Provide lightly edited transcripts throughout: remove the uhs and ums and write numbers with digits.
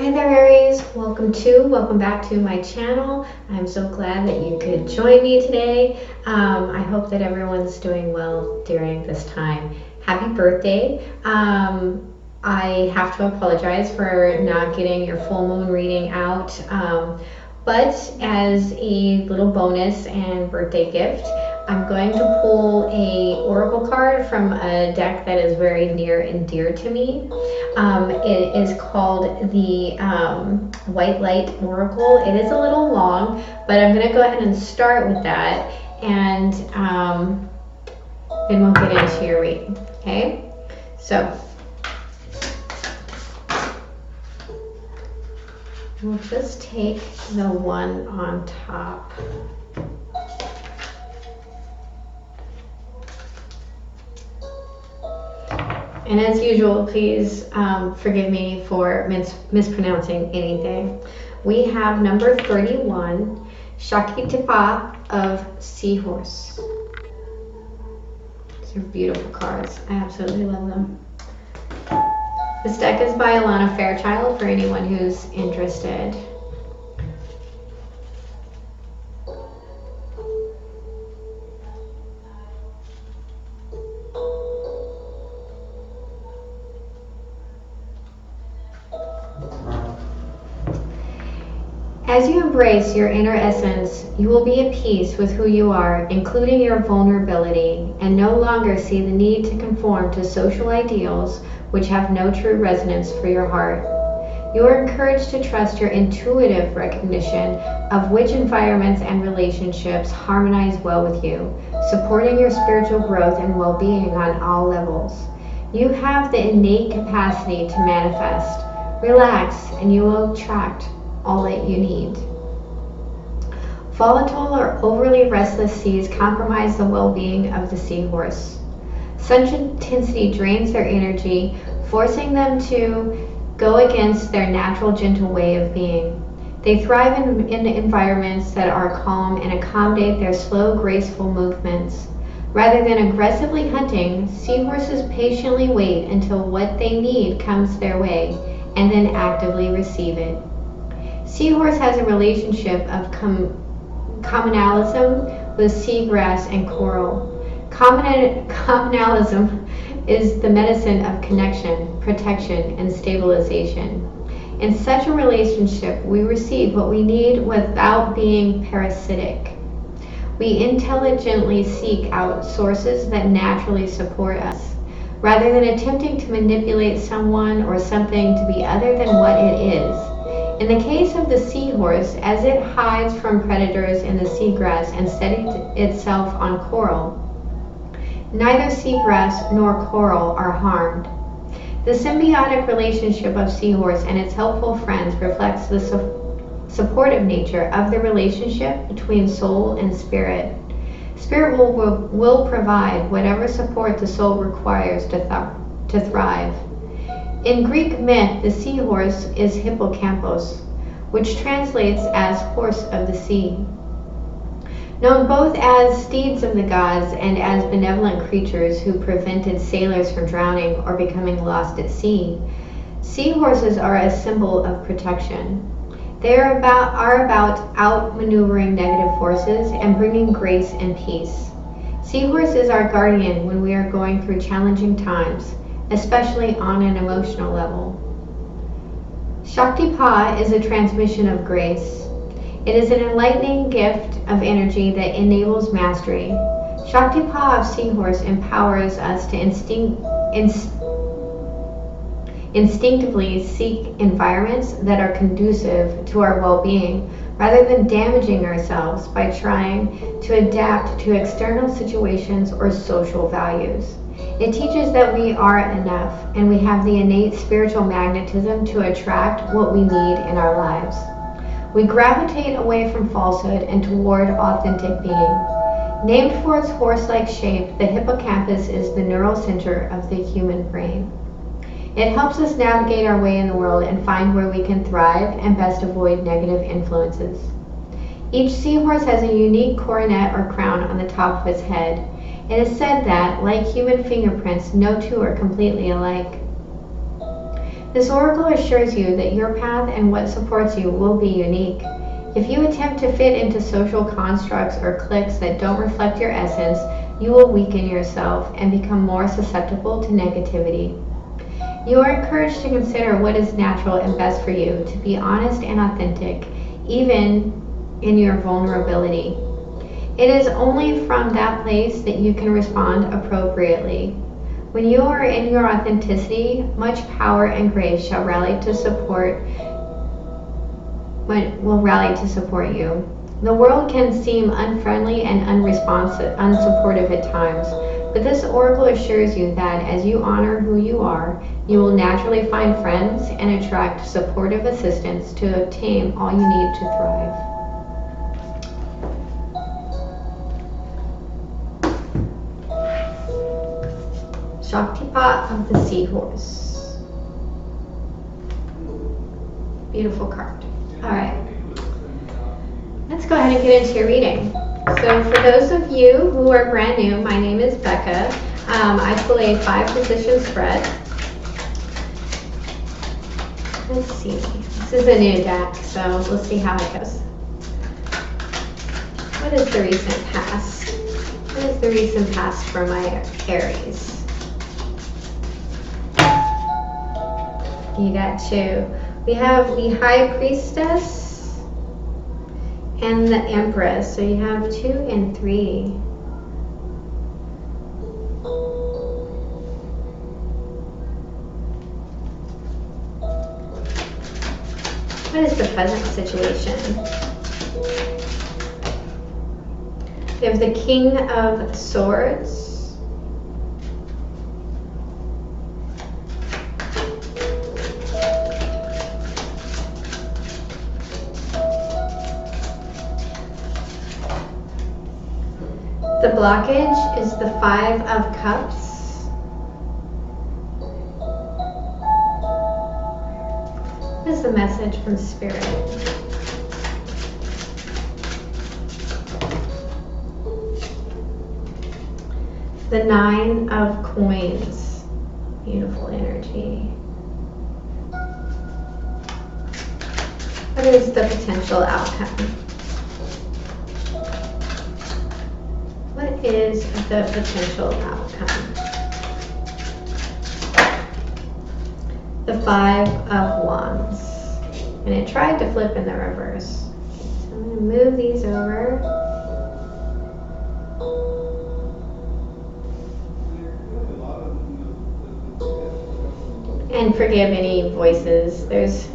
Hi there, Aries. Welcome back to my channel. I'm so glad that you could join me today. I hope that everyone's doing well during this time. Happy birthday. I have to apologize for not getting your full moon reading out, but as a little bonus and birthday gift, I'm going to pull a oracle card from a deck that is very near and dear to me. It is called the White Light Oracle. It is a little long, but I'm going to go ahead and start with that, and then we'll get into your reading. Okay, so we'll just take the one on top. And as usual, please forgive me for mispronouncing anything. We have number 31, Shaktipa of Seahorse. These are beautiful cards. I absolutely love them. This deck is by Alana Fairchild for anyone who's interested. As you embrace your inner essence, you will be at peace with who you are, including your vulnerability, and no longer see the need to conform to social ideals which have no true resonance for your heart. You are encouraged to trust your intuitive recognition of which environments and relationships harmonize well with you, supporting your spiritual growth and well-being on all levels. You have the innate capacity to manifest. Relax, and you will attract all that you need. Volatile or overly restless seas compromise the well-being of the seahorse. Such intensity drains their energy, forcing them to go against their natural gentle way of being. They thrive in environments that are calm and accommodate their slow, graceful movements. Rather than aggressively hunting, seahorses patiently wait until what they need comes their way and then actively receive it. Seahorse has a relationship of communalism with seagrass and coral. Communalism is the medicine of connection, protection, and stabilization. In such a relationship, we receive what we need without being parasitic. We intelligently seek out sources that naturally support us, rather than attempting to manipulate someone or something to be other than what it is. In the case of the seahorse, as it hides from predators in the seagrass and steadies itself on coral, neither seagrass nor coral are harmed. The symbiotic relationship of seahorse and its helpful friends reflects the supportive nature of the relationship between soul and spirit. Spirit will provide whatever support the soul requires to thrive. In Greek myth, the seahorse is Hippocampos, which translates as horse of the sea. Known both as steeds of the gods and as benevolent creatures who prevented sailors from drowning or becoming lost at sea, seahorses are a symbol of protection. They are about outmaneuvering negative forces and bringing grace and peace. Seahorse is our guardian when we are going through challenging times, especially on an emotional level. Shaktipa is a transmission of grace. It is an enlightening gift of energy that enables mastery. Shaktipa of Seahorse empowers us to instinctively seek environments that are conducive to our well-being, rather than damaging ourselves by trying to adapt to external situations or social values. It teaches that we are enough, and we have the innate spiritual magnetism to attract what we need in our lives. We gravitate away from falsehood and toward authentic being. Named for its horse-like shape, the hippocampus is the neural center of the human brain. It helps us navigate our way in the world and find where we can thrive and best avoid negative influences. Each seahorse has a unique coronet or crown on the top of its head. It is said that, like human fingerprints, no two are completely alike. This oracle assures you that your path and what supports you will be unique. If you attempt to fit into social constructs or cliques that don't reflect your essence, you will weaken yourself and become more susceptible to negativity. You are encouraged to consider what is natural and best for you, to be honest and authentic, even in your vulnerability. It is only from that place that you can respond appropriately. When you are in your authenticity, much power and grace shall rally to support you. The world can seem unfriendly and unsupportive at times, but this oracle assures you that as you honor who you are, you will naturally find friends and attract supportive assistance to obtain all you need to thrive. Shaktipat of the Seahorse. Beautiful card. All right. Let's go ahead and get into your reading. So for those of you who are brand new, my name is Becca. I pull a 5-position spread. Let's see. This is a new deck, so we'll see how it goes. What is the recent past? What is the recent past for my Aries? You got 2. We have the High Priestess and the Empress. So you have 2 and 3. What is the present situation? We have the King of Swords. The blockage is the 5 of Cups. What is the message from Spirit? The 9 of Coins. Beautiful energy. What is the potential outcome? What is the potential outcome? The 5 of Wands. And it tried to flip in the reverse. So I'm going to move these over. And forgive any voices. There's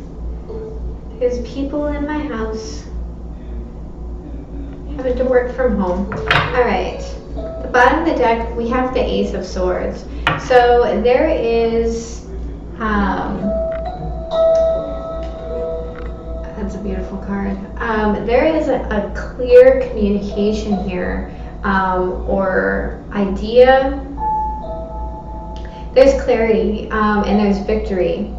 people in my house having to work from home. All right, the bottom of the deck, we have the Ace of Swords. So there is, that's a beautiful card. There is a clear communication here, or idea. There's clarity, and there's victory.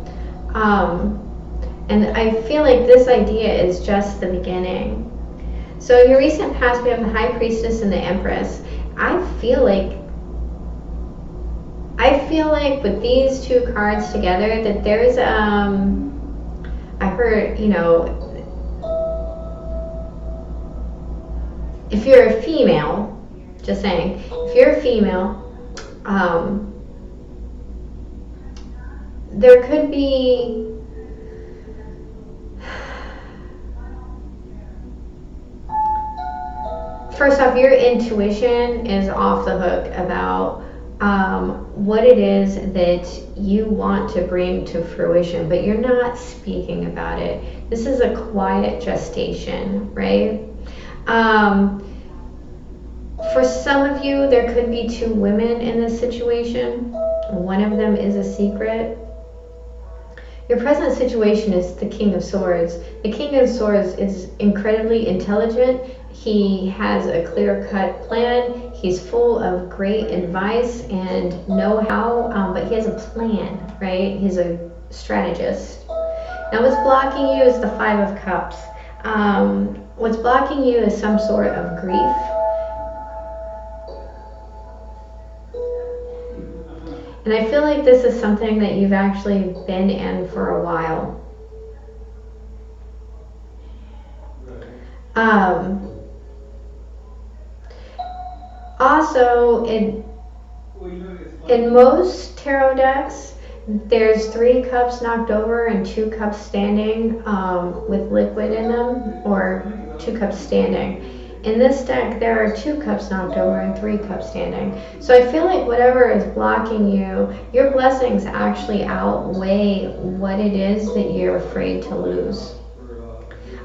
And I feel like this idea is just the beginning. So in your recent past, we have the High Priestess and the Empress. I feel like with these 2 cards together that there's, I heard, if you're a female, just saying, if you're a female, there could be, first off, your intuition is off the hook about what it is that you want to bring to fruition, but you're not speaking about it. This is a quiet gestation, right? For some of you, there could be 2 women in this situation. One of them is a secret. Your present situation is the King of Swords. The King of Swords is incredibly intelligent. He has a clear-cut plan. He's full of great advice and know-how, but he has a plan, right? He's a strategist. Now what's blocking you is the 5 of Cups. What's blocking you is some sort of grief. And I feel like this is something that you've actually been in for a while. Also, in most tarot decks, there's 3 cups knocked over and 2 cups standing with liquid in them, or 2 cups standing. In this deck, there are 2 cups knocked over and 3 cups standing. So I feel like whatever is blocking you, your blessings actually outweigh what it is that you're afraid to lose.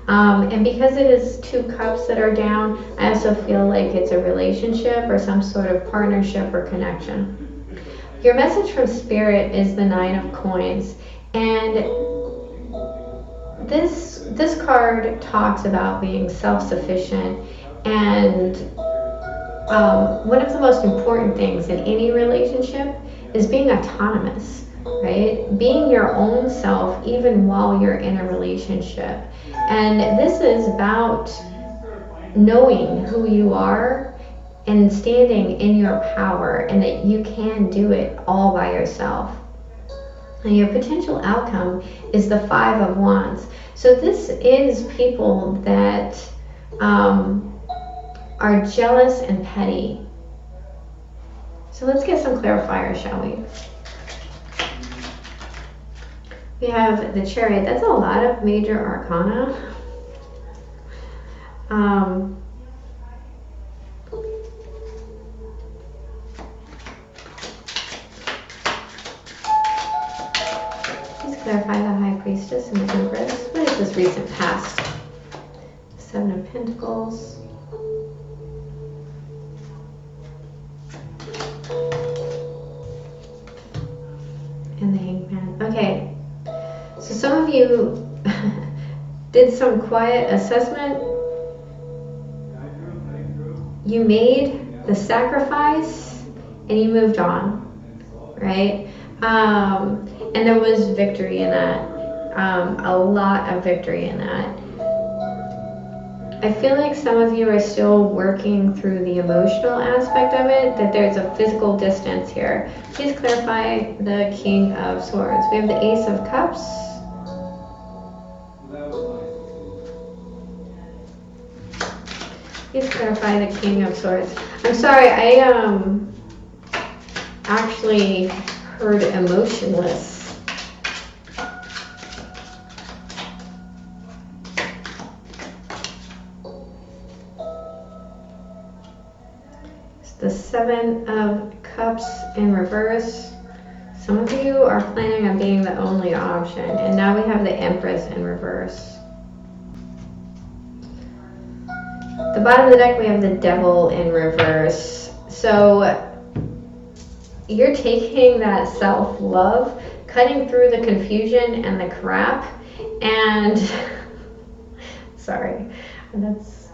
And because it is 2 cups that are down, I also feel like it's a relationship or some sort of partnership or connection. Your message from Spirit is the 9 of Coins, and this card talks about being self-sufficient, and one of the most important things in any relationship is being autonomous, right? Being your own self even while you're in a relationship. And this is about knowing who you are and standing in your power, and that you can do it all by yourself. And your potential outcome is the 5 of Wands. So this is people that are jealous and petty. So let's get some clarifiers, shall we? We have the Chariot. That's a lot of major arcana. Please clarify the High Priestess and the Empress. What is this recent past? 7 of Pentacles. And the Hangman. Okay. So some of you did some quiet assessment. You made the sacrifice and you moved on, right? And there was victory in that, a lot of victory in that. I feel like some of you are still working through the emotional aspect of it, that there's a physical distance here. Please clarify the King of Swords. We have the Ace of Cups. Please clarify the King of Swords. I'm sorry, I actually heard emotionless. It's the 7 of Cups in reverse. Some of you are planning on being the only option. And now we have the Empress in reverse. At the bottom of the deck, we have the Devil in reverse. So you're taking that self-love, cutting through the confusion and the crap, and sorry, that's,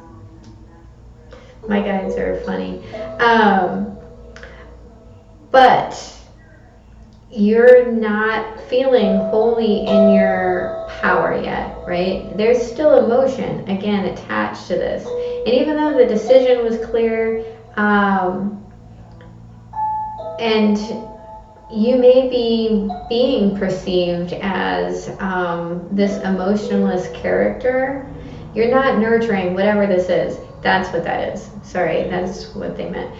my guides are funny. But you're not feeling wholly in your power yet, right? There's still emotion, again, attached to this. And even though the decision was clear, and you may be being perceived as this emotionless character, you're not nurturing whatever this is. That's what that is. Sorry, that's what they meant.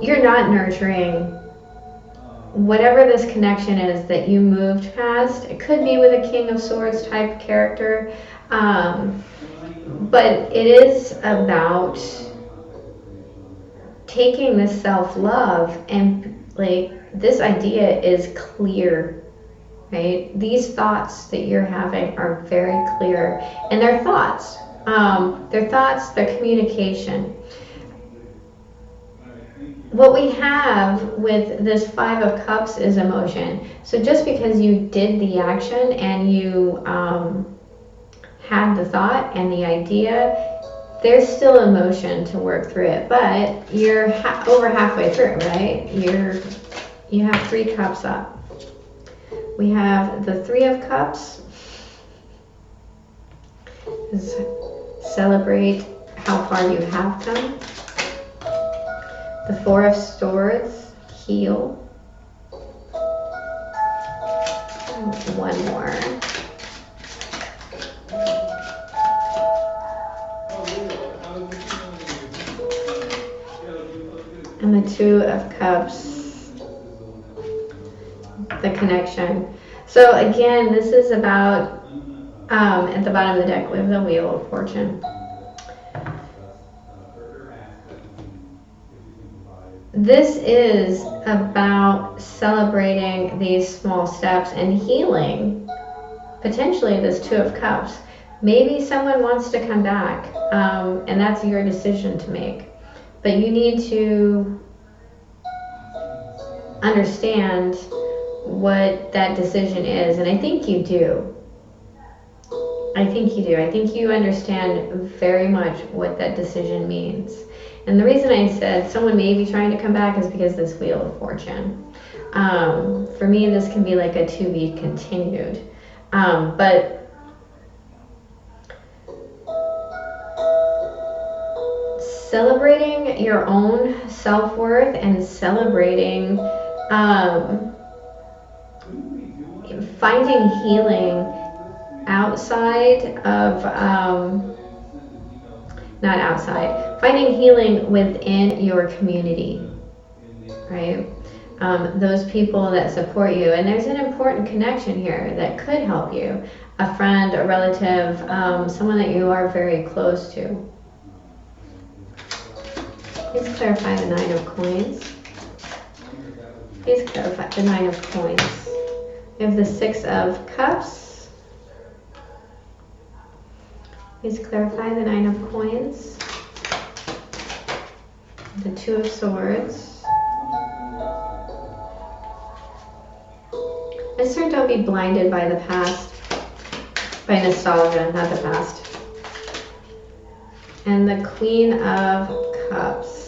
You're not nurturing whatever this connection is that you moved past. It could be with a King of Swords type character, but it is about taking this self-love, and like, this idea is clear, right? These thoughts that you're having are very clear, and they're thoughts, they're communication. What we have with this 5 of Cups is emotion. So just because you did the action and you had the thought and the idea, there's still emotion to work through it. But you're over halfway through, right? You have 3 cups up. We have the 3 of Cups. Celebrate how far you have come. The Four of Swords, heal. One more. And the Two of Cups, the connection. So again, this is about, at the bottom of the deck, we have the Wheel of Fortune. This is about celebrating these small steps and healing, potentially this Two of Cups. Maybe someone wants to come back, and that's your decision to make. But you need to understand what that decision is, and I think you do. I think you do. I think you understand very much what that decision means. And the reason I said someone may be trying to come back is because this Wheel of Fortune. For me, this can be like a to be continued. But celebrating your own self-worth and celebrating finding healing outside of, not outside, finding healing within your community, right? Those people that support you. And there's an important connection here that could help you. A friend, a relative, someone that you are very close to. Please clarify the Nine of Coins. Please clarify the Nine of Coins. We have the Six of Cups. Please clarify the Nine of Coins. The Two of Swords. Mister, don't be blinded by the past. By nostalgia, not the past. And the Queen of Cups.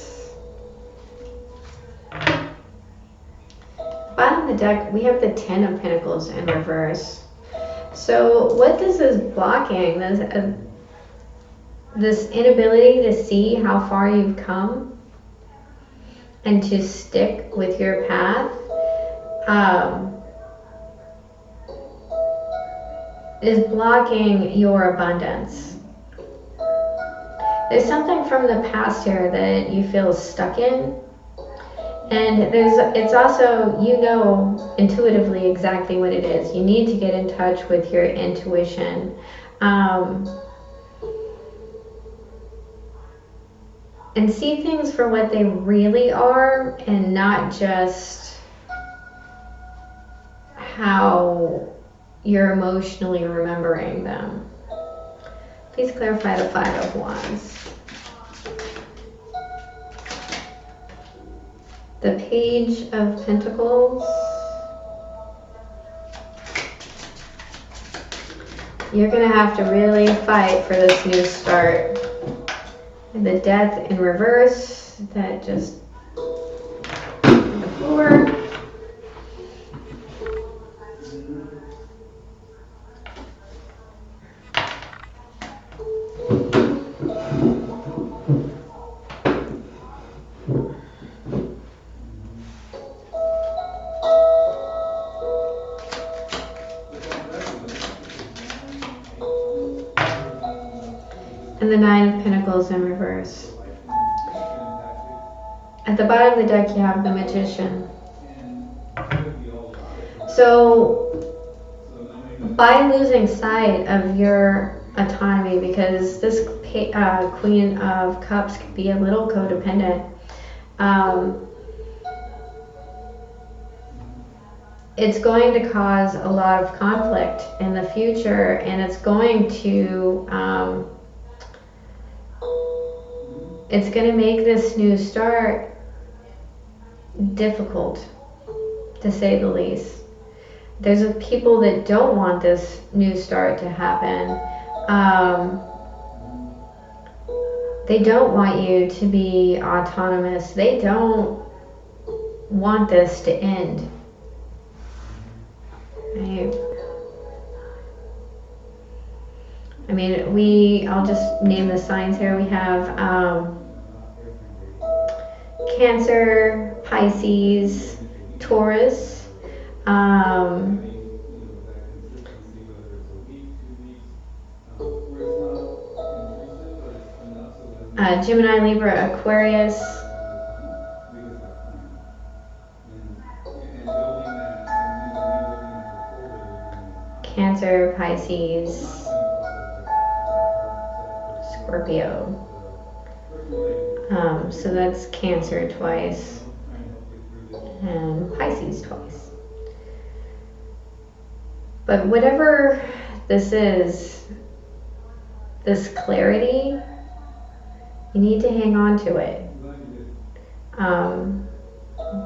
Bottom of the deck, we have the Ten of Pentacles in reverse. So what this is blocking, this inability to see how far you've come and to stick with your path, is blocking your abundance. There's something from the past here that you feel stuck in. And it's also, you know intuitively exactly what it is. You need to get in touch with your intuition. And see things for what they really are and not just how you're emotionally remembering them. Please clarify the Five of Wands. The Page of Pentacles. You're going to have to really fight for this new start. And the Death in reverse, that just on the floor. And the Nine of Pentacles in reverse. At the bottom of the deck, you have the Magician. So, by losing sight of your autonomy, because this Queen of Cups could be a little codependent, it's going to cause a lot of conflict in the future, and it's going to make this new start difficult, to say the least. There's people that don't want this new start to happen. They don't want you to be autonomous. They don't want this to end. Right? I mean, I'll just name the signs here. We have Cancer, Pisces, Taurus, Gemini, Libra, Aquarius, Cancer, Pisces, Scorpio. So that's Cancer twice and Pisces twice. But whatever this is, this clarity, you need to hang on to it,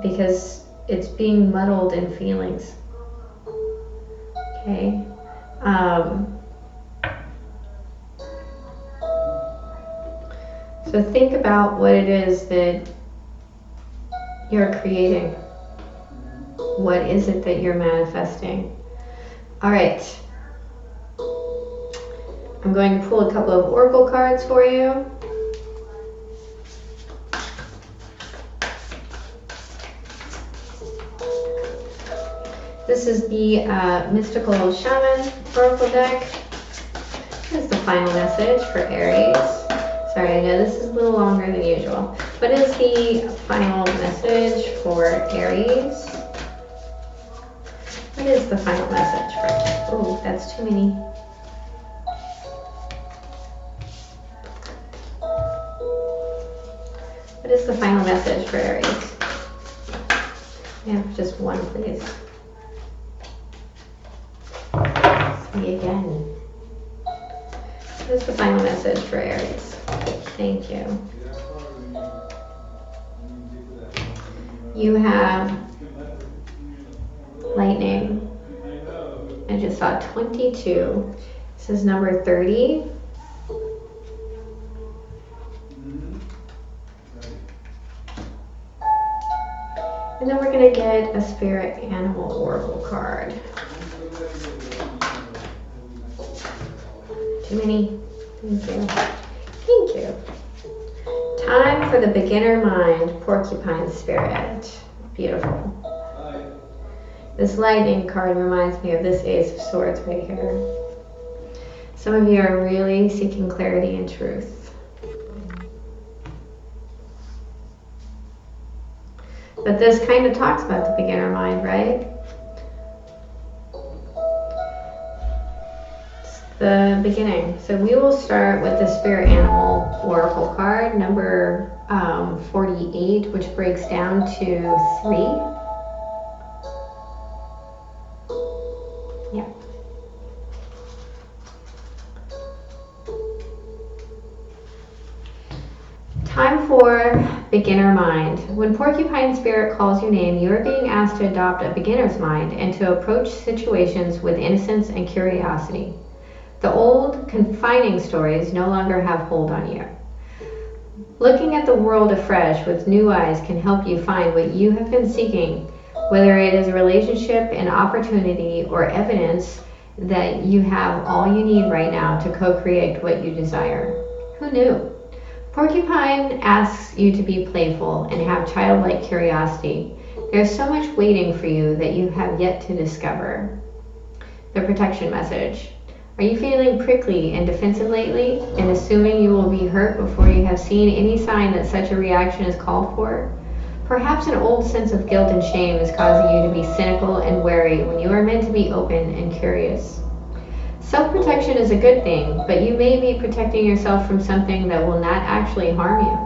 because it's being muddled in feelings. Okay. So think about what it is that you're creating. What is it that you're manifesting? All right. I'm going to pull a couple of oracle cards for you. This is the Mystical Shaman Oracle deck. This is the final message for Aries. Sorry, I know this is a little longer than usual. What is the final message for Aries? What is the final message for? Oh, that's too many. What is the final message for Aries? Yeah, just one, please. See again. What is the final message for Aries? Thank you. You have lightning. I just saw 22. This is number 30. And then we're going to get a spirit animal oracle card. Too many. Thank you. Thank you. Time for the beginner mind, porcupine spirit. Beautiful. This lightning card reminds me of this Ace of Swords right here. Some of you are really seeking clarity and truth. But this kind of talks about the beginner mind, right? The beginning. So we will start with the Spirit Animal Oracle card, number 48, which breaks down to 3. Yeah. Time for beginner mind. When Porcupine Spirit calls your name, you are being asked to adopt a beginner's mind and to approach situations with innocence and curiosity. The old, confining stories no longer have hold on you. Looking at the world afresh with new eyes can help you find what you have been seeking, whether it is a relationship, an opportunity, or evidence that you have all you need right now to co-create what you desire. Who knew? Porcupine asks you to be playful and have childlike curiosity. There's so much waiting for you that you have yet to discover. The protection message. Are you feeling prickly and defensive lately and assuming you will be hurt before you have seen any sign that such a reaction is called for? Perhaps an old sense of guilt and shame is causing you to be cynical and wary when you are meant to be open and curious. Self-protection is a good thing, but you may be protecting yourself from something that will not actually harm you,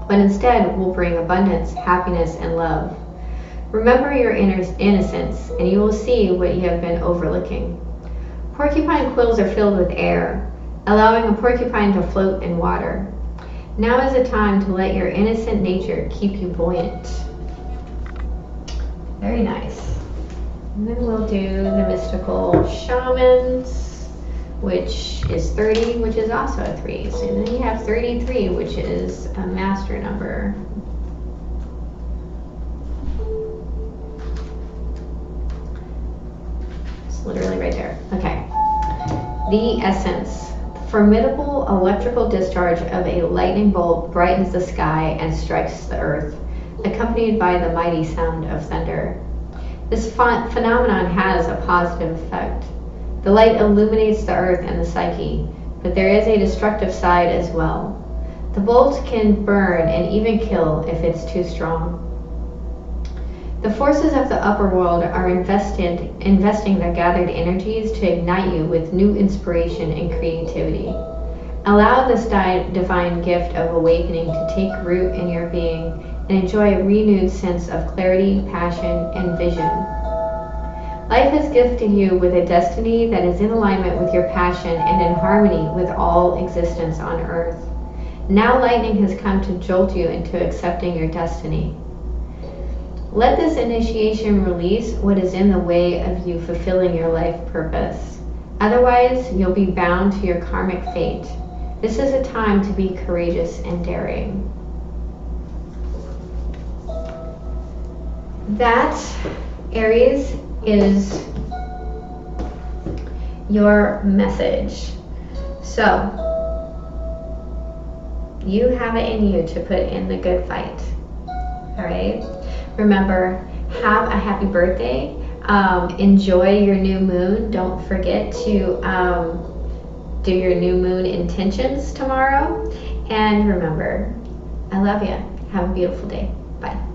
but instead will bring abundance, happiness, and love. Remember your innocence, and you will see what you have been overlooking. Porcupine quills are filled with air, allowing a porcupine to float in water. Now is the time to let your innocent nature keep you buoyant. Very nice. And then we'll do the mystical shamans, which is 30, which is also a 3. So then you have 33, which is a master number. It's literally right there. Okay. The essence, formidable electrical discharge of a lightning bolt brightens the sky and strikes the earth, accompanied by the mighty sound of thunder. This phenomenon has a positive effect. The light illuminates the earth and the psyche, but there is a destructive side as well. The bolt can burn and even kill if it's too strong. The forces of the upper world are investing their gathered energies to ignite you with new inspiration and creativity. Allow this divine gift of awakening to take root in your being and enjoy a renewed sense of clarity, passion, and vision. Life has gifted you with a destiny that is in alignment with your passion and in harmony with all existence on earth. Now lightning has come to jolt you into accepting your destiny. Let this initiation release what is in the way of you fulfilling your life purpose. Otherwise, you'll be bound to your karmic fate. This is a time to be courageous and daring. That, Aries, is your message. So, you have it in you to put in the good fight. All right? Remember, have a happy birthday. Enjoy your new moon. Don't forget to do your new moon intentions tomorrow. And remember, I love you. Have a beautiful day. Bye.